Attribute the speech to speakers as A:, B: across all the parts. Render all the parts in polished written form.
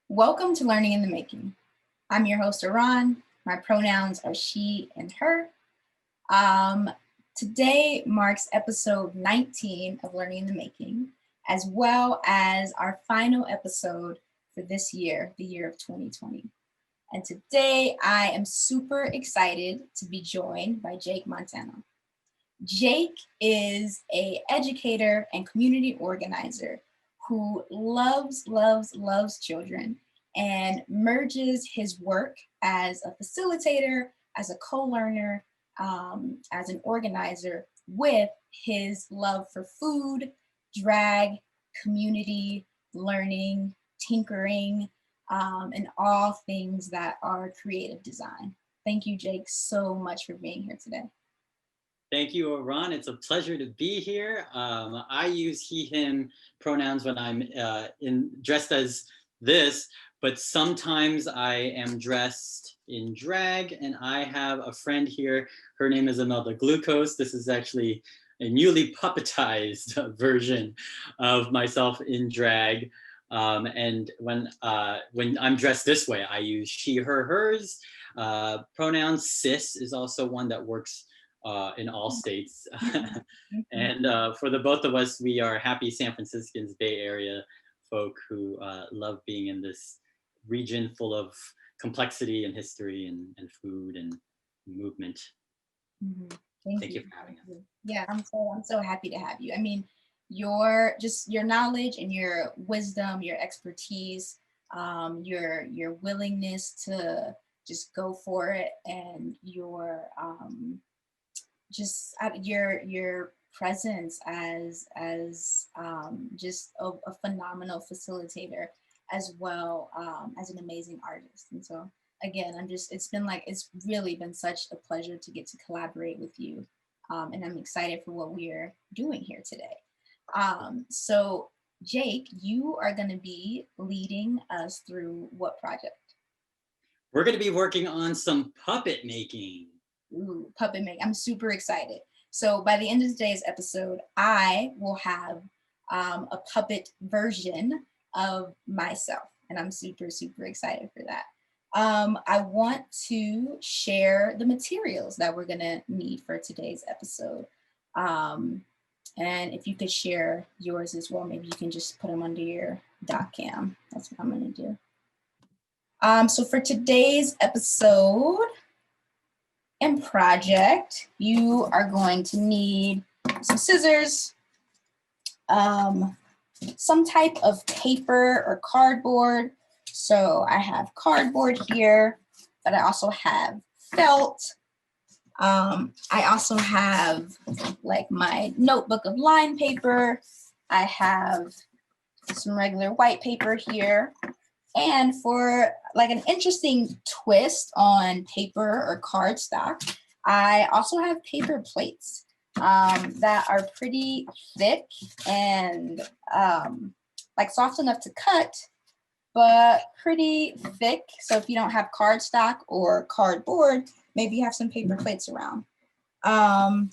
A: Welcome to Learning in the Making. I'm your host, Iran. My pronouns are she and her. Today marks episode 19 of Learning in the Making, as well as our final episode for this year, the year of 2020. And today I am super excited to be joined by Jake Montano. Jake is an educator and community organizer who loves children and merges his work as a facilitator, as a co-learner, as an organizer with his love for food, drag, community, learning, tinkering, and all things that are creative design. Thank you, Jake, so much for being here today.
B: Thank you, Ron. It's a pleasure to be here. I use he, him pronouns when I'm dressed as this, but sometimes I am dressed in drag, and I have a friend here. Her name is Imelda Glucose. This is actually a newly puppetized version of myself in drag. And when I'm dressed this way, I use she, her, hers. Pronouns. Cis is also one that works in all states. And for the both of us, we are happy San Franciscans, Bay Area folk who love being in this region full of complexity and history and food and movement.
A: Mm-hmm.
B: Thank you for having us.
A: Yeah, I'm so happy to have you. I mean, your knowledge and your wisdom, your expertise, your willingness to just go for it, and your your presence as just a phenomenal facilitator, as well as an amazing artist. And so again, it's really been such a pleasure to get to collaborate with you, and I'm excited for what we are doing here today. So Jake, you are going to be leading us through what project?
B: We're going to be working on some puppet making.
A: Ooh, puppet make. I'm super excited. So by the end of today's episode, I will have a puppet version of myself, and I'm super excited for that. I want to share the materials that we're gonna need for today's episode. And if you could share yours as well, maybe you can just put them under your doc cam. That's what I'm gonna do. So for today's episode and project, you are going to need some scissors, some type of paper or cardboard. So I have cardboard here, but I also have felt. I also have like my notebook of line paper. I have some regular white paper here. And for like an interesting twist on paper or cardstock, I also have paper plates that are pretty thick and like soft enough to cut, but pretty thick. So if you don't have cardstock or cardboard, maybe you have some paper plates around.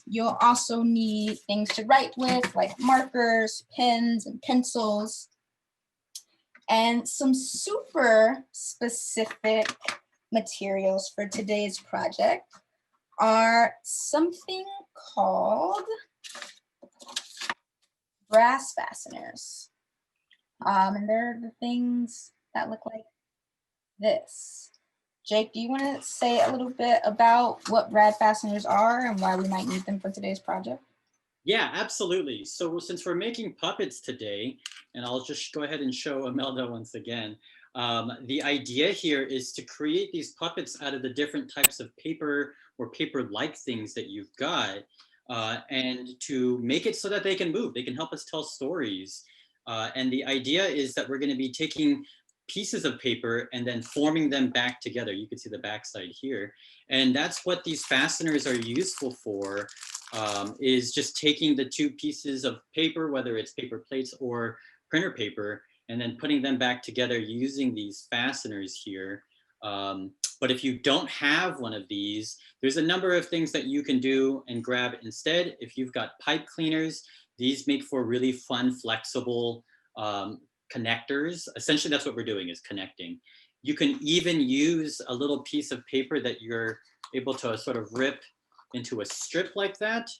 A: You'll also need things to write with, like markers, pens, and pencils. And some super specific materials for today's project are something called brass fasteners. And they're the things that look like this. Jake, do you want to say a little bit about what brass fasteners are and why we might need them for today's project?
B: Yeah, absolutely. So since we're making puppets today, and I'll just go ahead and show Imelda once again, the idea here is to create these puppets out of the different types of paper or paper-like things that you've got, and to make it so that they can move. They can help us tell stories. And the idea is that we're going to be taking pieces of paper and then forming them back together. You can see the backside here. And that's what these fasteners are useful for, is just taking the two pieces of paper, whether it's paper plates or printer paper, and then putting them back together using these fasteners here. But if you don't have one of these, there's a number of things that you can do and grab instead. If you've got pipe cleaners, these make for really fun, flexible connectors. Essentially, that's what we're doing, is connecting. You can even use a little piece of paper that you're able to sort of rip into a strip like that.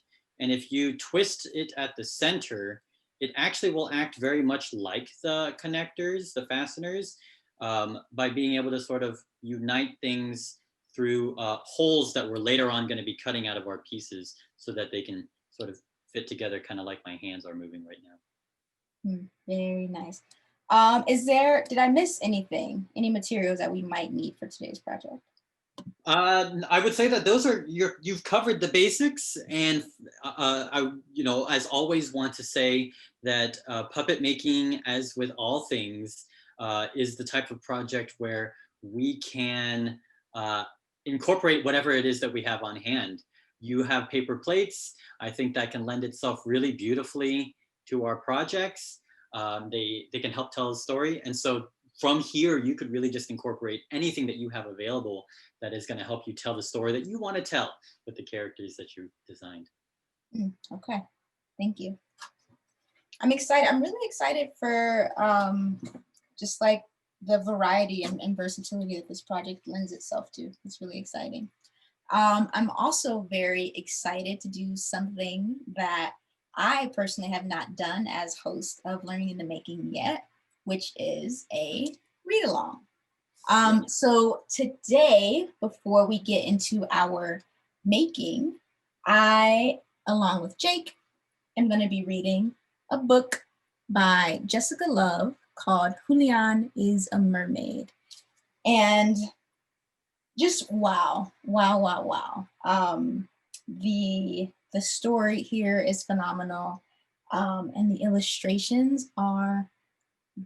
B: And if you twist it at the center, it actually will act very much like the connectors, the fasteners, by being able to sort of unite things through holes that we're later on going to be cutting out of our pieces so that they can sort of fit together, kind of like my hands are moving right now.
A: Very nice. Did I miss anything, any materials that we might need for today's project?
B: I would say that those are you've covered the basics, and I, as always, want to say that puppet making, as with all things, is the type of project where we can incorporate whatever it is that we have on hand. You have paper plates. I think that can lend itself really beautifully to our projects. They can help tell a story, and so from here, you could really just incorporate anything that you have available that is going to help you tell the story that you want to tell with the characters that you designed.
A: Okay, thank you. I'm excited. I'm really excited for just like the variety and versatility that this project lends itself to. It's really exciting. I'm also very excited to do something that I personally have not done as host of Learning in the Making yet, which is a read along. So today, before we get into our making, I, along with Jake, am going to be reading a book by Jessica Love called Julian is a Mermaid. And just wow. The story here is phenomenal, and the illustrations are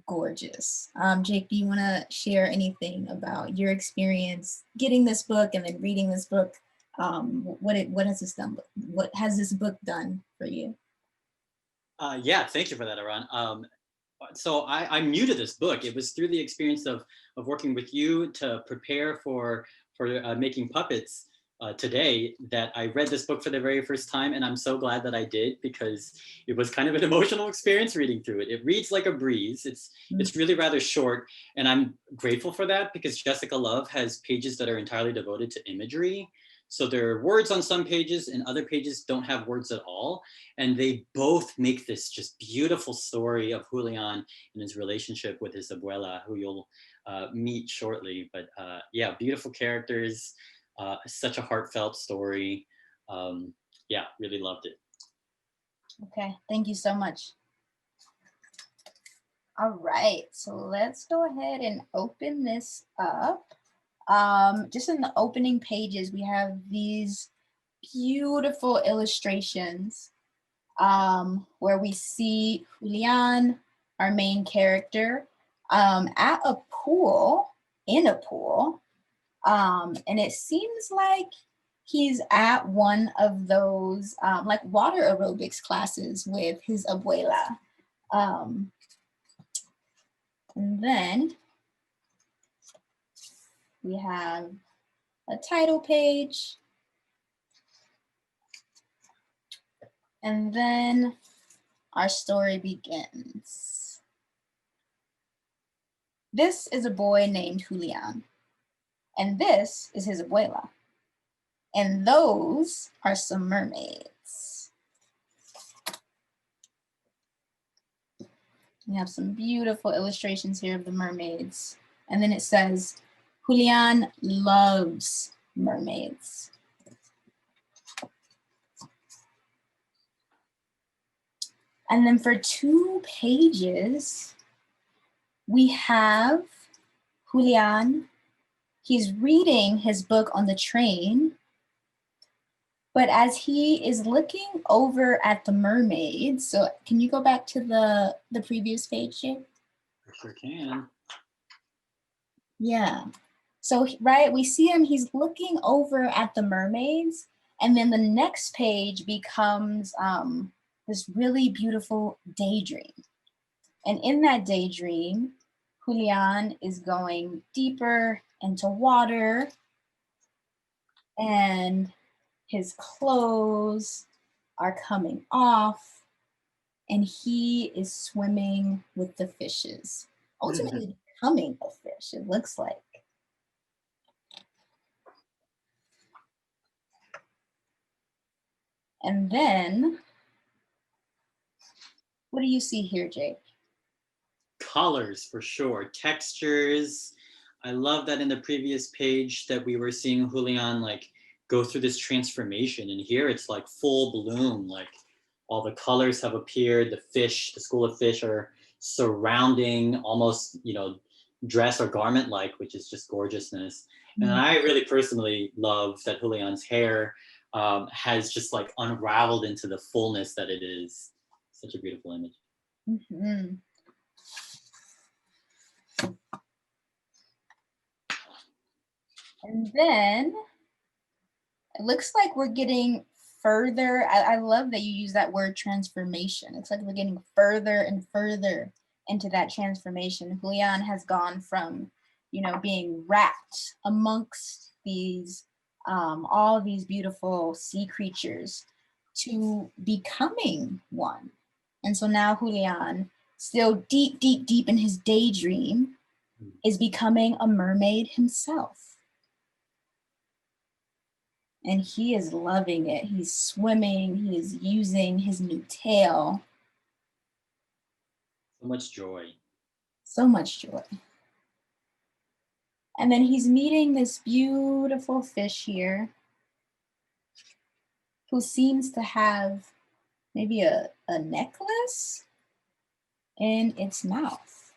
A: gorgeous. Jake, do you want to share anything about your experience getting this book and then reading this book? What has this done? What has this book done for you?
B: Yeah, thank you for that, Aran. So I'm new to this book. It was through the experience of working with you to prepare for making puppets today that I read this book for the very first time, and I'm so glad that I did, because it was kind of an emotional experience reading through it. It reads like a breeze. It's really rather short, and I'm grateful for that, because Jessica Love has pages that are entirely devoted to imagery. So there are words on some pages, and other pages don't have words at all. And they both make this just beautiful story of Julian and his relationship with his abuela, who you'll meet shortly. But yeah, beautiful characters, such a heartfelt story. Yeah, really loved it.
A: Okay, thank you so much. All right, so let's go ahead and open this up. Just in the opening pages, we have these beautiful illustrations where we see Julian, our main character, at a pool, in a pool. And it seems like he's at one of those like water aerobics classes with his abuela. And then we have a title page. And then our story begins. This is a boy named Julian, and this is his abuela. And those are some mermaids. We have some beautiful illustrations here of the mermaids. And then it says, Julian loves mermaids. And then for 2 pages, we have Julian. He's reading his book on the train, but as he is looking over at the mermaids, so can you go back to the previous page, Jake?
B: I sure can.
A: Yeah. So, right, we see him, he's looking over at the mermaids, and then the next page becomes this really beautiful daydream. And in that daydream, Julian is going deeper into water, and his clothes are coming off, and he is swimming with the fishes, ultimately becoming a fish, it looks like. And then, what do you see here, Jake?
B: Colors for sure, textures. I love that in the previous page that we were seeing Julian like go through this transformation, and here it's like full bloom, like all the colors have appeared, the fish, the school of fish are surrounding, almost, you know, dress or garment like, which is just gorgeousness. And I really personally love that Julian's hair has just like unraveled into the fullness that it is. Such a beautiful image.
A: Mm-hmm. And then it looks like we're getting further. I love that you use that word transformation. It's like we're getting further and further into that transformation. Julian has gone from, you know, being wrapped amongst these, all these beautiful sea creatures to becoming one. And so now Julian, still deep, deep, deep in his daydream, is becoming a mermaid himself. And he is loving it. He's swimming, he is using his new tail.
B: So much joy.
A: So much joy. And then he's meeting this beautiful fish here who seems to have maybe a necklace in its mouth.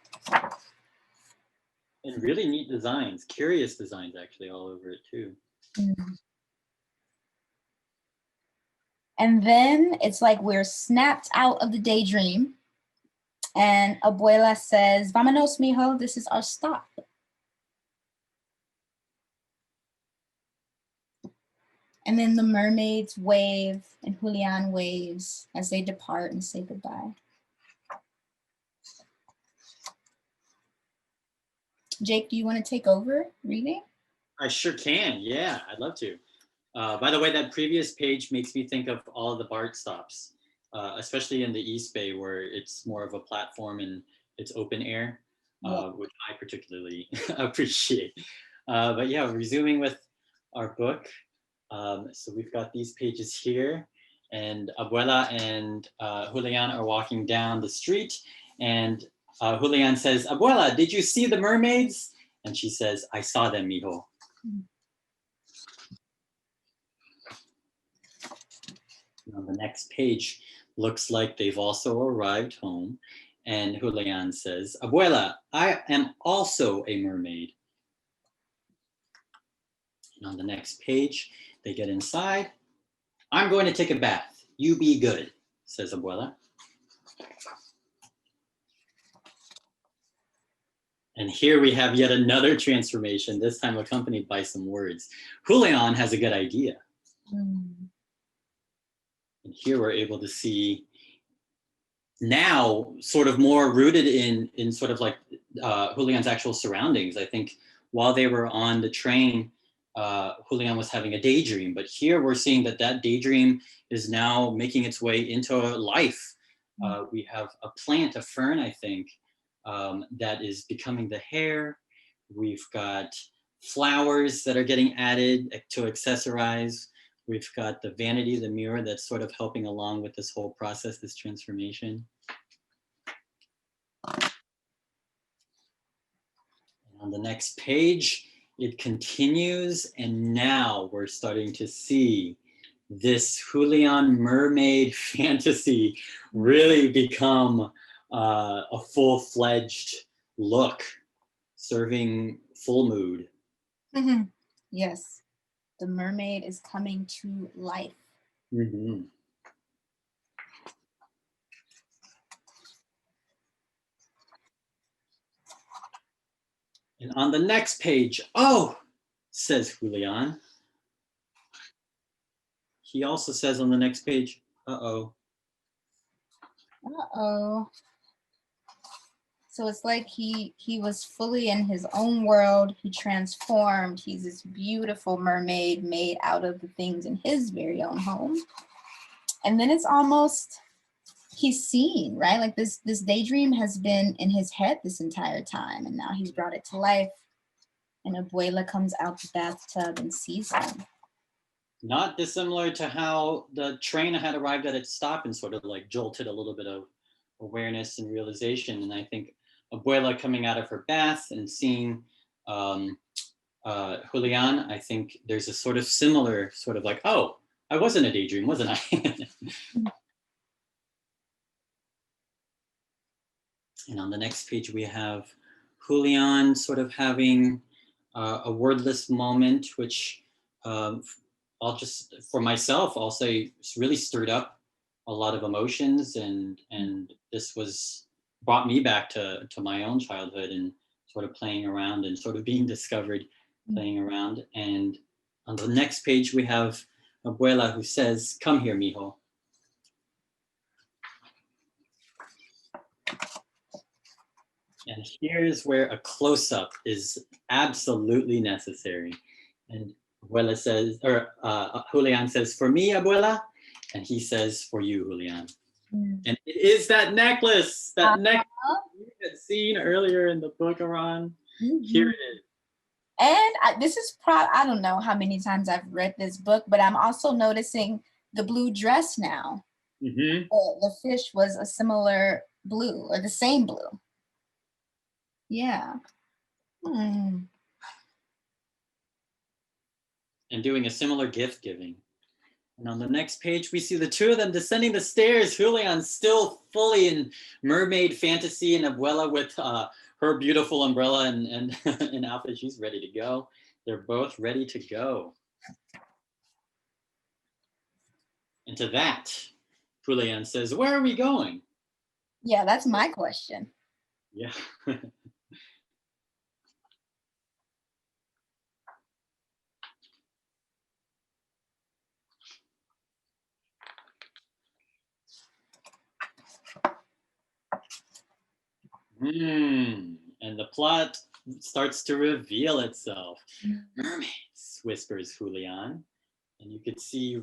B: And really neat designs, curious designs actually all over it too.
A: Mm. And then it's like we're snapped out of the daydream. And Abuela says, "Vámonos, mijo, this is our stop." And then the mermaids wave and Julian waves as they depart and say goodbye. Jake, do you want to take over reading?
B: I sure can. Yeah, I'd love to. By the way, that previous page makes me think of all of the BART stops, especially in the East Bay where it's more of a platform and it's open air, which I particularly appreciate. But yeah, resuming with our book. So we've got these pages here, and Abuela and Julian are walking down the street, and Julian says, "Abuela, did you see the mermaids?" And she says, "I saw them, mijo." On the next page, looks like they've also arrived home. And Julian says, "Abuela, I am also a mermaid." And on the next page, they get inside. "I'm going to take a bath. You be good," says Abuela. And here we have yet another transformation, this time accompanied by some words. Julian has a good idea. And here we're able to see now sort of more rooted in sort of like Julian's actual surroundings. I think while they were on the train, Julian was having a daydream, but here we're seeing that that daydream is now making its way into life. We have a plant, a fern, I think, that is becoming the hair. We've got flowers that are getting added to accessorize. We've got the vanity, the mirror that's sort of helping along with this whole process, this transformation. And on the next page, it continues, and now we're starting to see this Julian mermaid fantasy really become a full-fledged look, serving full mood.
A: Yes, the mermaid is coming to life.
B: Mm-hmm. And on the next page, "Oh," says Julian. He also says on the next page, "Uh-oh."
A: Uh-oh. So it's like he was fully in his own world. He transformed. He's this beautiful mermaid made out of the things in his very own home. And then it's almost he's seen, right? Like this daydream has been in his head this entire time, and now he's brought it to life. And Abuela comes out the bathtub and sees him.
B: Not dissimilar to how the train had arrived at its stop and sort of like jolted a little bit of awareness and realization. And I think Abuela coming out of her bath and seeing Julian, I think there's a sort of similar sort of like, oh, I was in a daydream, wasn't I? And on the next page, we have Julian sort of having a wordless moment, which I'll just, for myself, I'll say it's really stirred up a lot of emotions, and this was brought me back to my own childhood and sort of playing around and sort of being discovered playing around. And on the next page, we have Abuela who says, "Come here, mijo." And here's where a close-up is absolutely necessary. And Abuela says, or Julian says, "For me, Abuela," and he says, "For you, Julian." And it is that necklace, that necklace you had seen earlier in the book, Aran. Here it is.
A: And this is I don't know how many times I've read this book, but I'm also noticing the blue dress now. The fish was a similar blue, or the same blue. Yeah.
B: And doing a similar gift giving. And on the next page, we see the two of them descending the stairs. Julian still fully in mermaid fantasy, and Abuela with her beautiful umbrella and outfit. She's ready to go. They're both ready to go. And to that, Julian says, "Where are we going?"
A: Yeah, that's my question.
B: Yeah. And the plot starts to reveal itself. "Mermaids," whispers Julian. And you could see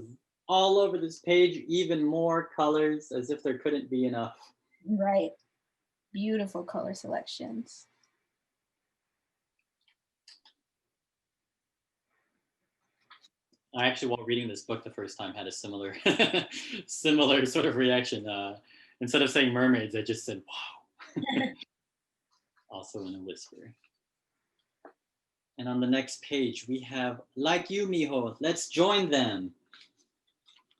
B: all over this page even more colors, as if there couldn't be enough.
A: Right. Beautiful color selections.
B: I actually, while reading this book the first time, had a similar similar sort of reaction. Instead of saying mermaids, I just said, "Wow." Also in a whisper. And on the next page, we have, "Like you, mijo, let's join them."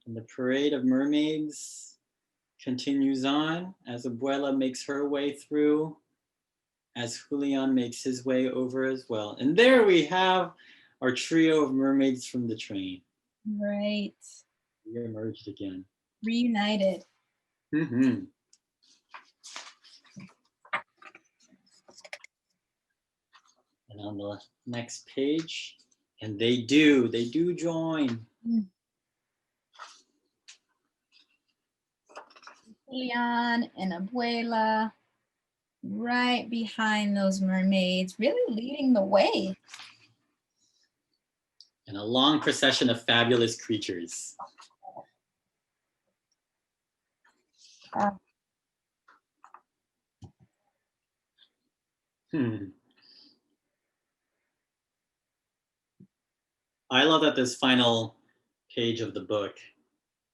B: And the parade of mermaids continues on as Abuela makes her way through, as Julian makes his way over as well. And there we have our trio of mermaids from the train.
A: Right.
B: We emerged again.
A: Reunited.
B: And on the next page, and they do join.
A: Julian and Abuela right behind those mermaids, really leading the way.
B: And a long procession of fabulous creatures. I love that this final page of the book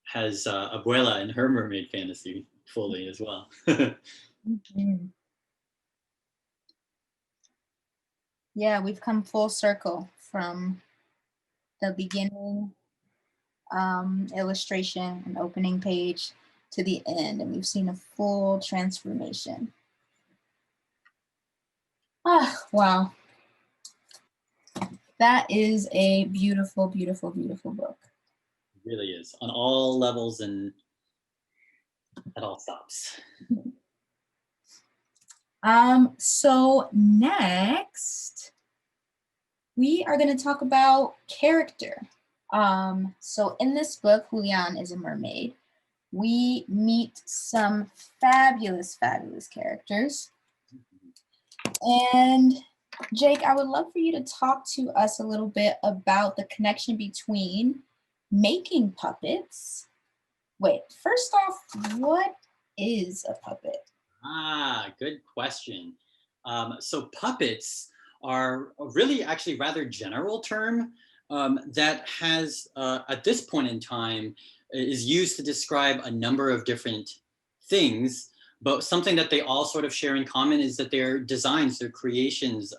B: has Abuela and her mermaid fantasy fully as well.
A: Yeah, we've come full circle from the beginning illustration and opening page to the end, and we've seen a full transformation. Ah, wow. That is a beautiful, beautiful, beautiful book.
B: It really is, on all levels and at all stops.
A: So next, we are going to talk about character. So in this book, Julian is a mermaid. We meet some fabulous, fabulous characters. And Jake, I would love for you to talk to us a little bit about the connection between making puppets. Wait, first off, what is a puppet?
B: Ah, good question. So puppets are a really actually rather general term that has, at this point in time, is used to describe a number of different things. But something that they all sort of share in common is that they're designs, they're creations,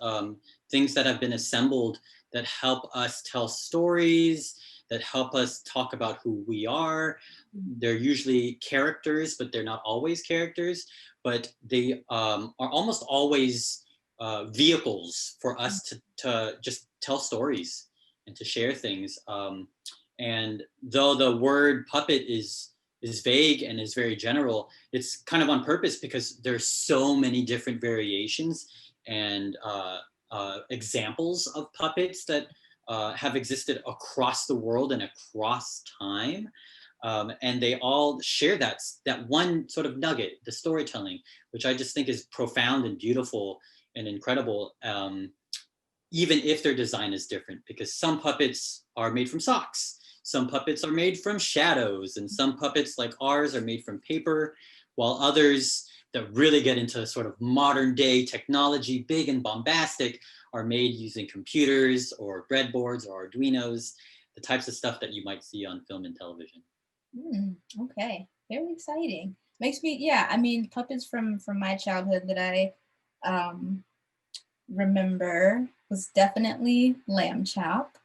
B: things that have been assembled that help us tell stories, that help us talk about who we are. They're usually characters, but they're not always characters, but they are almost always vehicles for us to just tell stories and to share things. And though the word puppet is vague and is very general, it's kind of on purpose because there's so many different variations and examples of puppets that have existed across the world and across time. And they all share that one sort of nugget, the storytelling, which I just think is profound and beautiful and incredible, even if their design is different. Because some puppets are made from socks, some puppets are made from shadows, and some puppets like ours are made from paper, while others that really get into sort of modern day technology, big and bombastic, are made using computers or breadboards or Arduinos, the types of stuff that you might see on film and television.
A: Okay, very exciting. Makes me, yeah. I mean, puppets from my childhood that I um, remember was definitely lamb chop.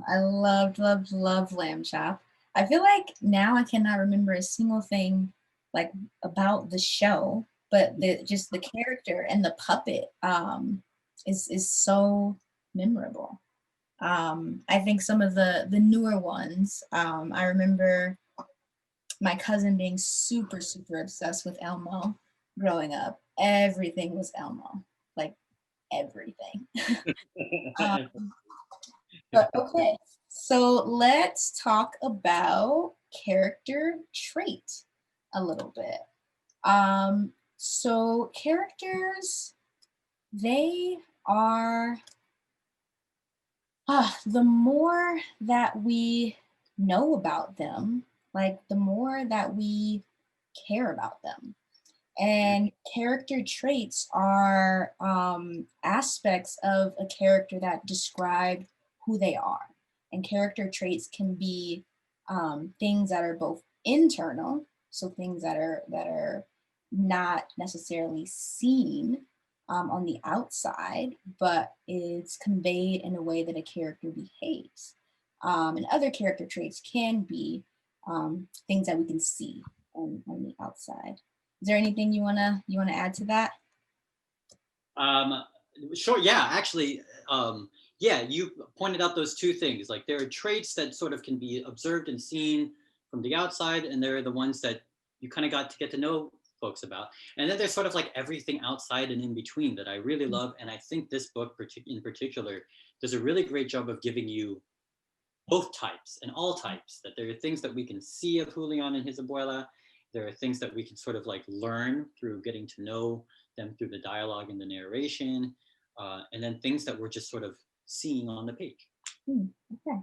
A: I loved, loved, loved lamb chop. I feel like now I cannot remember a single thing like about the show, but just the character and the puppet is so memorable. I think some of the newer ones, I remember my cousin being super, super obsessed with Elmo growing up. Everything was Elmo, like everything. um, but okay, so let's talk about character trait a little bit. So characters, they are the more that we know about them, like the more that we care about them. And character traits are aspects of a character that describe who they are. And character traits can be things that are both internal, so things that are not necessarily seen on the outside, but it's conveyed in a way that a character behaves. And other character traits can be things that we can see on the outside. Is there anything you wanna add to that?
B: Um, sure. Yeah, actually, yeah, you pointed out those two things. Like there are traits that sort of can be observed and seen from the outside, and there are the ones that you kind of got to get to know folks about. And then there's sort of like everything outside and in between that I really love. And I think this book in particular does a really great job of giving you both types and all types, that there are things that we can see of Julian and his abuela. There are things that we can sort of like learn through getting to know them through the dialogue and the narration, and then things that we're just sort of seeing on the page.
A: Okay.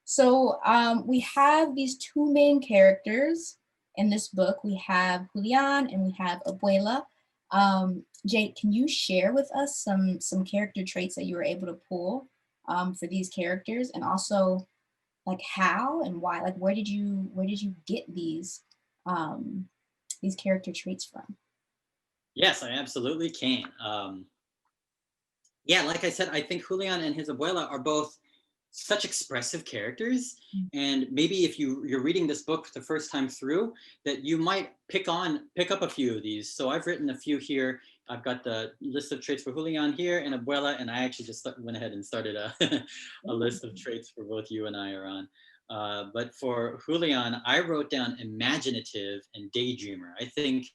A: So we have these two main characters in this book. We have Julian and we have Abuela. Jake, can you share with us some character traits that you were able to pull for these characters, and also like how and why? Like where did you get these character traits from?
B: Yes, I absolutely can. Yeah, like I said, I think Julian and his abuela are both such expressive characters. And maybe if you're reading this book the first time through, that you might pick up a few of these. So I've written a few here. I've got the list of traits for Julian here and abuela, and I actually just went ahead and started a list of traits for both you and I are on. But for Julian, I wrote down imaginative and daydreamer. I think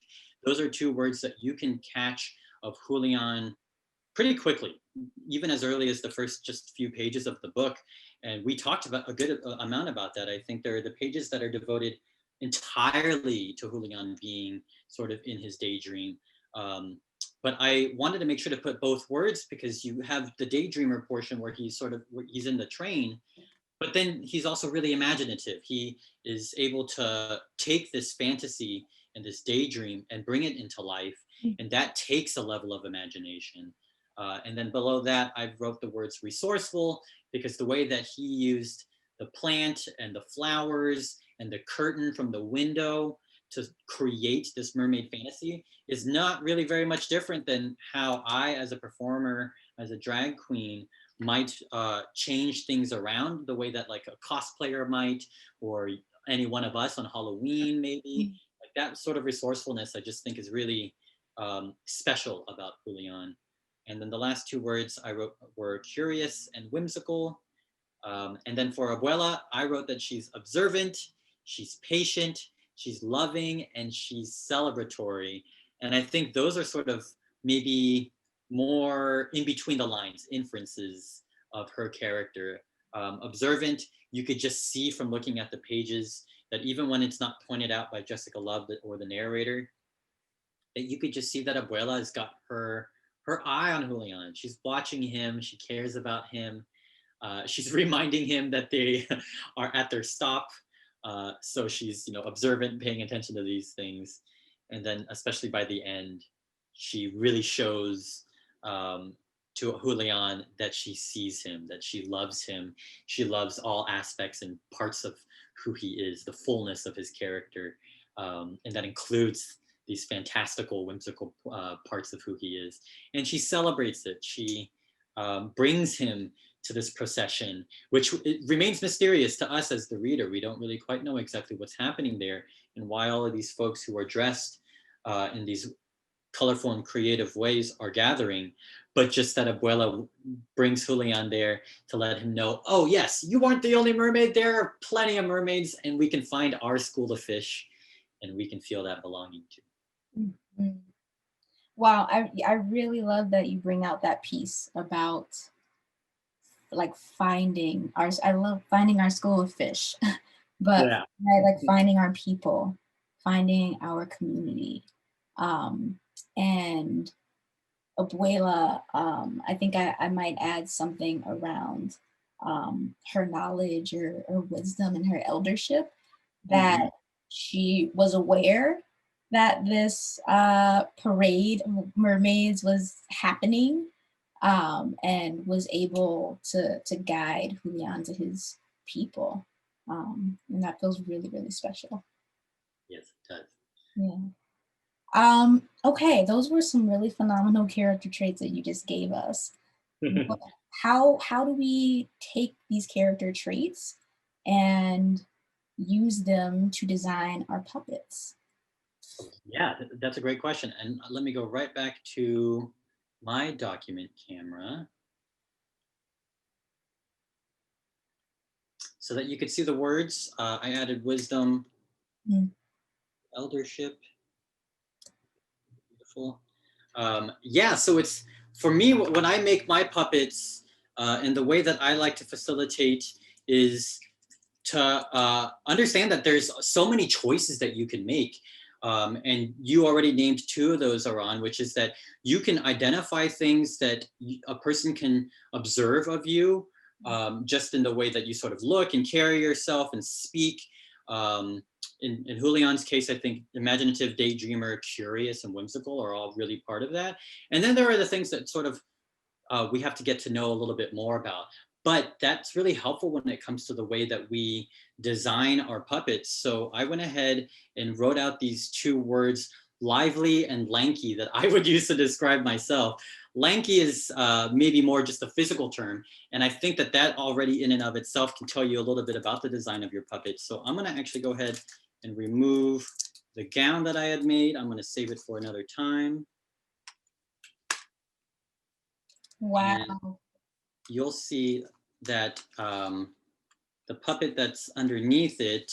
B: those are two words that you can catch of Julian pretty quickly, even as early as the first just few pages of the book. And we talked about a good amount about that. I think there are the pages that are devoted entirely to Julian being sort of in his daydream. But I wanted to make sure to put both words because you have the daydreamer portion where he's in the train, but then he's also really imaginative. He is able to take this fantasy and this daydream and bring it into life. And that takes a level of imagination. And then below that, I wrote the words resourceful, because the way that he used the plant and the flowers and the curtain from the window to create this mermaid fantasy is not really very much different than how I, as a performer, as a drag queen, might change things around the way that like a cosplayer might, or any one of us on Halloween maybe. Like that sort of resourcefulness, I just think is really special about Julian. And then the last two words I wrote were curious and whimsical. And then for Abuela, I wrote that she's observant, she's patient, she's loving, and she's celebratory. And I think those are sort of maybe more in between the lines, inferences of her character. Observant, you could just see from looking at the pages that even when it's not pointed out by Jessica Love or the narrator, that you could just see that Abuela has got her eye on Julian. She's watching him, she cares about him. She's reminding him that they are at their stop. So she's, observant, paying attention to these things. And then especially by the end, she really shows to Julian that she sees him, that she loves him. She loves all aspects and parts of who he is, the fullness of his character. And that includes these fantastical, whimsical parts of who he is. And she celebrates it. She brings him to this procession, which it remains mysterious to us as the reader. We don't really quite know exactly what's happening there and why all of these folks who are dressed in these colorful and creative ways are gathering, but just that Abuela brings Julian there to let him know, oh yes, you aren't the only mermaid, there are plenty of mermaids and we can find our school of fish and we can feel that belonging to.
A: Mm-hmm. Wow, I really love that you bring out that piece about like finding our, I love finding our school of fish, but
B: Yeah.
A: like finding our people, finding our community. And Abuela, I think I might add something around her knowledge or wisdom and her eldership, that she was aware that this parade of mermaids was happening, and was able to guide Julian to his people. And that feels really, really special.
B: Yes, it does.
A: Yeah. Okay, those were some really phenomenal character traits that you just gave us. How do we take these character traits and use them to design our puppets?
B: Yeah, that's a great question. And let me go right back to my document camera so that you could see the words. I added wisdom, eldership. Beautiful. Yeah, so it's, for me, when I make my puppets, and the way that I like to facilitate is to understand that there's so many choices that you can make. And you already named two of those, Aran, which is that you can identify things that a person can observe of you, just in the way that you sort of look and carry yourself and speak. In Julian's case, I think imaginative, daydreamer, curious, and whimsical are all really part of that. And then there are the things that sort of we have to get to know a little bit more about. But that's really helpful when it comes to the way that we design our puppets. So I went ahead and wrote out these two words, lively and lanky, that I would use to describe myself. Lanky is maybe more just a physical term. And I think that that already in and of itself can tell you a little bit about the design of your puppet. So I'm gonna actually go ahead and remove the gown that I had made. I'm gonna save it for another time.
A: Wow.
B: And you'll see that the puppet that's underneath it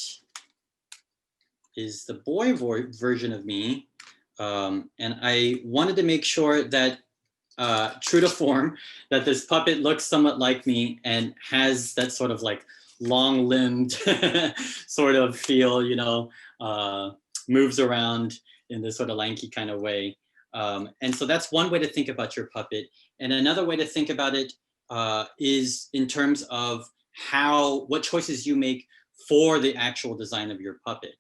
B: is the boy version of me. And I wanted to make sure that, true to form, that this puppet looks somewhat like me and has that sort of like long-limbed sort of feel, moves around in this sort of lanky kind of way. And so that's one way to think about your puppet. And another way to think about it is in terms of what choices you make for the actual design of your puppet.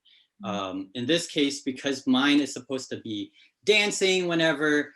B: In this case, because mine is supposed to be dancing whenever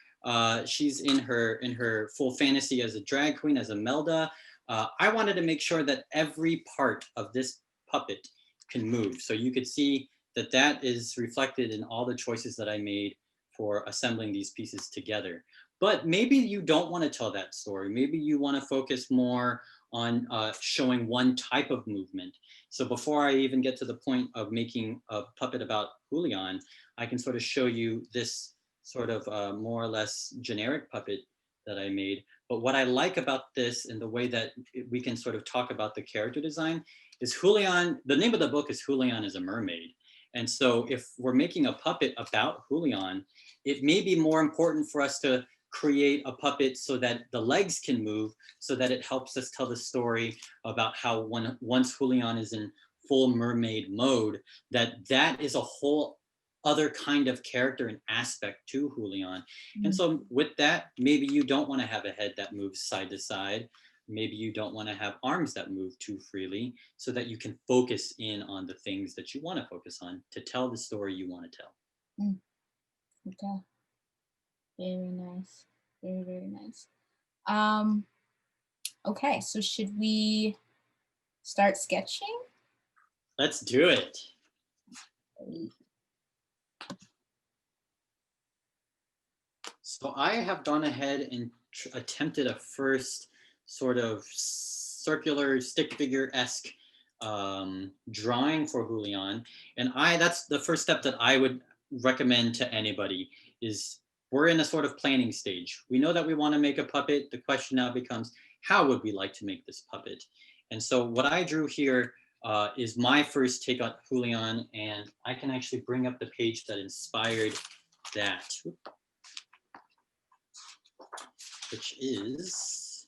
B: she's in her full fantasy as a drag queen, as Imelda, I wanted to make sure that every part of this puppet can move. So you could see that that is reflected in all the choices that I made for assembling these pieces together. But maybe you don't want to tell that story. Maybe you want to focus more on showing one type of movement. So before I even get to the point of making a puppet about Julián, I can sort of show you this sort of more or less generic puppet that I made. But what I like about this and the way that we can sort of talk about the character design is Julián, the name of the book is Julián is a Mermaid. And so if we're making a puppet about Julián, it may be more important for us to create a puppet so that the legs can move, so that it helps us tell the story about how once Julián is in full mermaid mode, that is a whole other kind of character and aspect to Julián. And so with that, maybe you don't want to have a head that moves side to side. Maybe you don't want to have arms that move too freely, so that you can focus in on the things that you want to focus on to tell the story you want to tell.
A: Okay. Very nice. Very, very nice. Okay, so should we start sketching?
B: Let's do it. So I have gone ahead and attempted a first sort of circular stick figure-esque drawing for Julián. And that's the first step that I would recommend to anybody is we're in a sort of planning stage. We know that we want to make a puppet. The question now becomes, how would we like to make this puppet? And so what I drew here is my first take on Julián, and I can actually bring up the page that inspired that. Which is,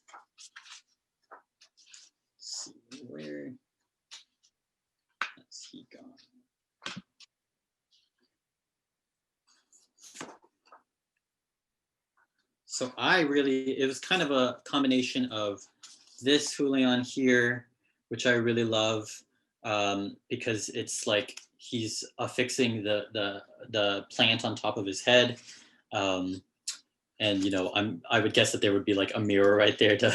B: let's see, where has he gone? So it was kind of a combination of this Julián here, which I really love because it's like he's affixing the plant on top of his head. And I would guess that there would be like a mirror right there to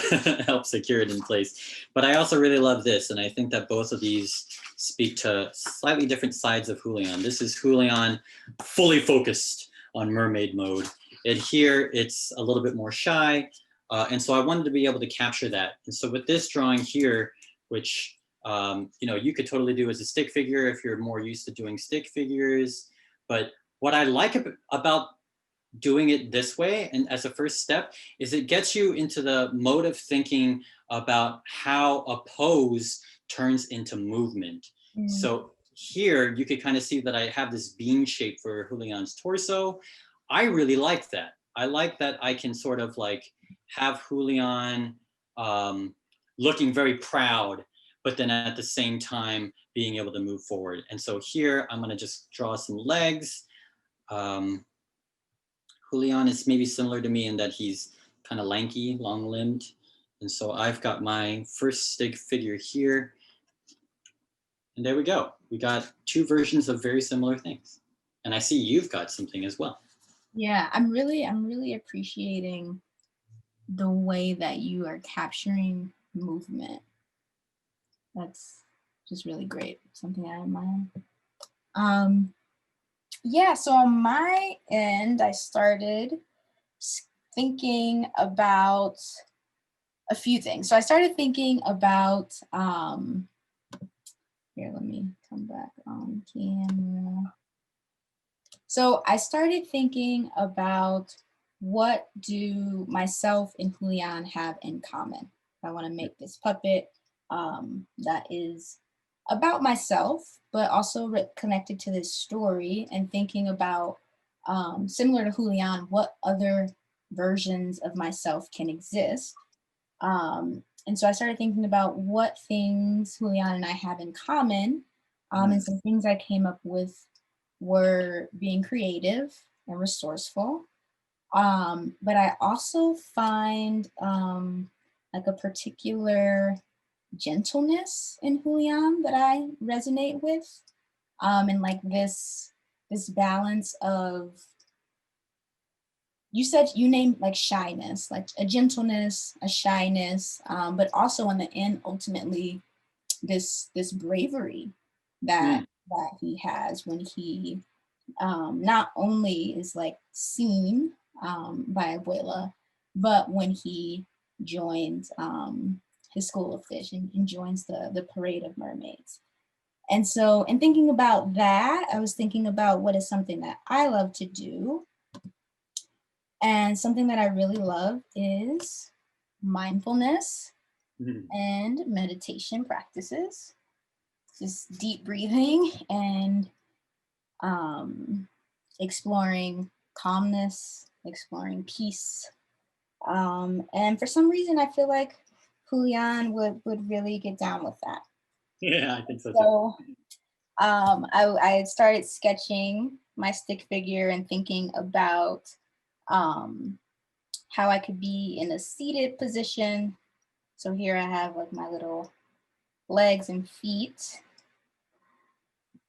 B: help secure it in place. But I also really love this, and I think that both of these speak to slightly different sides of Julián. This is Julián fully focused on mermaid mode, and here it's a little bit more shy, and so I wanted to be able to capture that. And so with this drawing here, which you could totally do as a stick figure if you're more used to doing stick figures, but what I like about doing it this way and as a first step is it gets you into the mode of thinking about how a pose turns into movement. So here you could kind of see that I have this bean shape for Julián's torso. I really like that. I like that I can sort of like have Julián looking very proud, but then at the same time being able to move forward. And so here I'm going to just draw some legs. Julián is maybe similar to me in that he's kind of lanky, long-limbed. And so I've got my first stick figure here. And there we go. We got two versions of very similar things. And I see you've got something as well.
A: Yeah, I'm really appreciating the way that you are capturing movement. That's just really great. Something I admire. Yeah, so on my end, I started thinking about a few things. So I started thinking about, here, let me come back on camera. So I started thinking about what do myself and Julián have in common. I want to make this puppet that is about myself, but also connected to this story, and thinking about, similar to Julián, what other versions of myself can exist. And so I started thinking about what things Julián and I have in common. And some things I came up with were being creative and resourceful. But I also find like a particular gentleness in Julián that I resonate with. and like this balance of, you said you named like shyness, like a gentleness, a shyness, but also in the end, ultimately, this bravery that he has when he not only is like seen by Abuela, but when he joins his school of fish and joins the parade of mermaids. And so in thinking about that, I was thinking about what is something that I love to do. And something that I really love is mindfulness and meditation practices. Just deep breathing and exploring calmness, exploring peace. And for some reason, I feel like Julian would really get down with that.
B: Yeah, I think so too.
A: So I started sketching my stick figure and thinking about how I could be in a seated position. So here I have like my little legs and feet.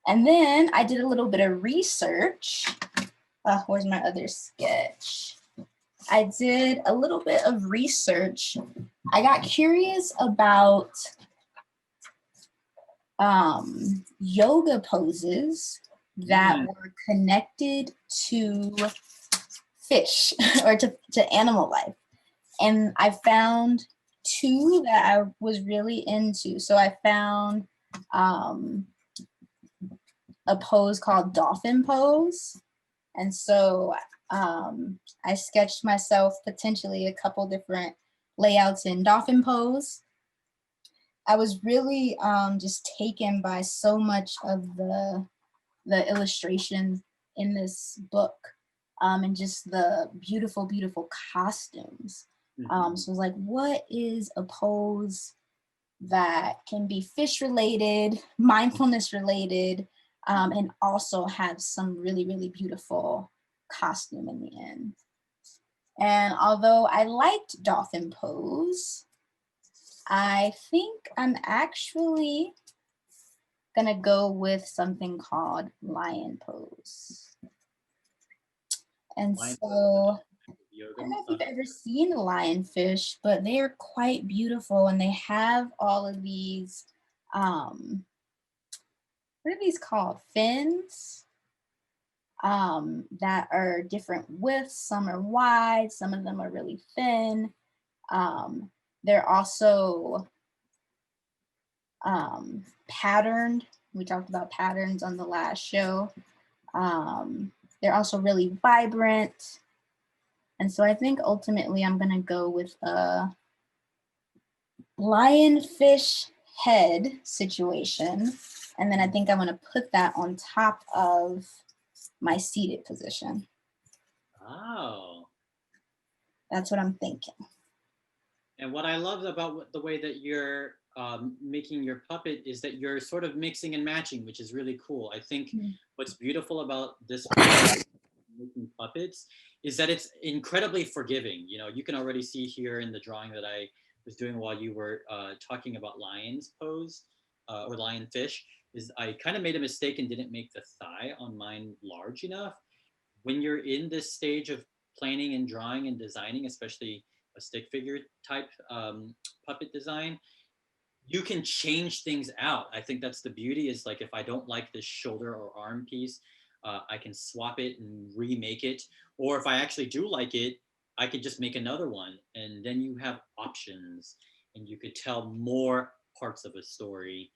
A: And then I did a little bit of research. Where's my other sketch? I did a little bit of research. I got curious about yoga poses that were connected to fish or to animal life. And I found two that I was really into. So I found a pose called dolphin pose. And so I sketched myself potentially a couple different layouts in dolphin pose. I was really just taken by so much of the illustration in this book and just the beautiful, beautiful costumes. So I was like, what is a pose that can be fish related, mindfulness related, and also have some really, really beautiful costume in the end. And although I liked dolphin pose, I think I'm actually gonna go with something called lion pose. And so I don't know if you've ever seen a lionfish, but they are quite beautiful and they have all of these, what are these called? Fins that are different widths. Some are wide, some of them are really thin. They're also patterned. We talked about patterns on the last show. They're also really vibrant. And so I think ultimately I'm gonna go with a lionfish head situation. And then I think I'm gonna put that on top of my seated position.
B: Oh.
A: That's what I'm thinking.
B: And what I love about the way that you're making your puppet is that you're sort of mixing and matching, which is really cool. I think what's beautiful about this making puppets is that it's incredibly forgiving. You know, you can already see here in the drawing that I was doing while you were talking about lion's pose or lionfish, is I kind of made a mistake and didn't make the thigh on mine large enough. When you're in this stage of planning and drawing and designing, especially a stick figure type puppet design, you can change things out. I think that's the beauty, is like, if I don't like this shoulder or arm piece, I can swap it and remake it. Or if I actually do like it, I could just make another one. And then you have options and you could tell more parts of a story.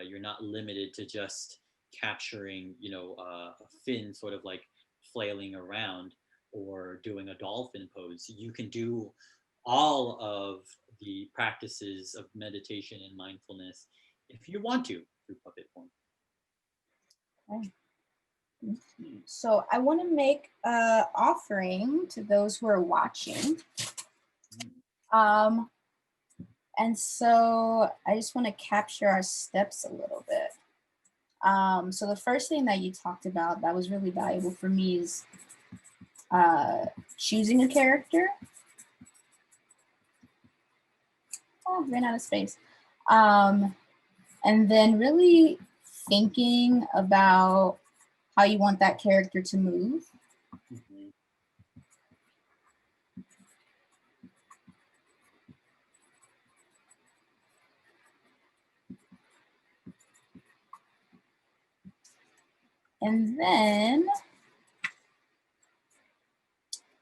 B: You're not limited to just capturing, you know, a fin sort of like flailing around or doing a dolphin pose. You can do all of the practices of meditation and mindfulness if you want to through puppet form.
A: Okay. So I want to make an offering to those who are watching. And so I just want to capture our steps a little bit. So the first thing that you talked about that was really valuable for me is choosing a character. Oh, ran out of space. And then really thinking about how you want that character to move.
B: Mhm.
A: And then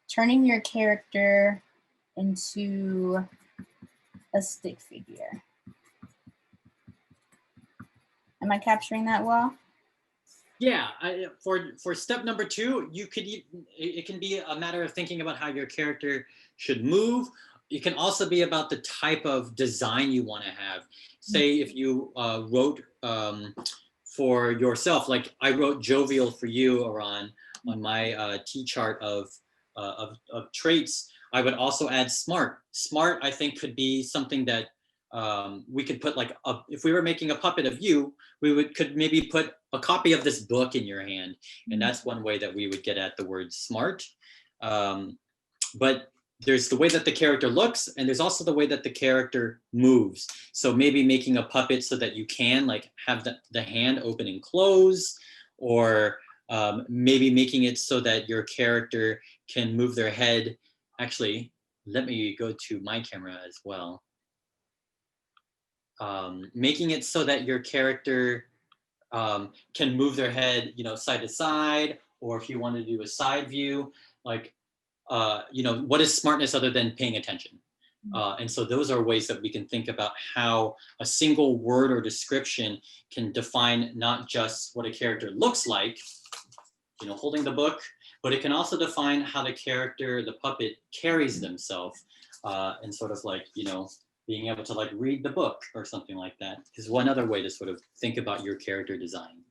A: turning your character into a stick figure. Am I capturing that well?
B: Yeah, for step number 2, it can be a matter of thinking about how your character should move. It can also be about the type of design you want to have. Say if you wrote for yourself, like I wrote jovial for you, Aran, on my T chart of traits. I would also add smart. Smart, I think, could be something that we could put like if we were making a puppet of you, could maybe put a copy of this book in your hand, and that's one way that we would get at the word smart. But there's the way that the character looks, and there's also the way that the character moves. So maybe making a puppet so that you can like have the hand open and close, or maybe making it so that your character can move their head. Actually, let me go to my camera as well. Making it so that your character can move their head, side to side, or if you want to do a side view, like, what is smartness other than paying attention? And so those are ways that we can think about how a single word or description can define not just what a character looks like, holding the book, but it can also define how the character, the puppet, carries themselves, and sort of like, being able to like read the book or something like that is one other way to sort of think about your character design.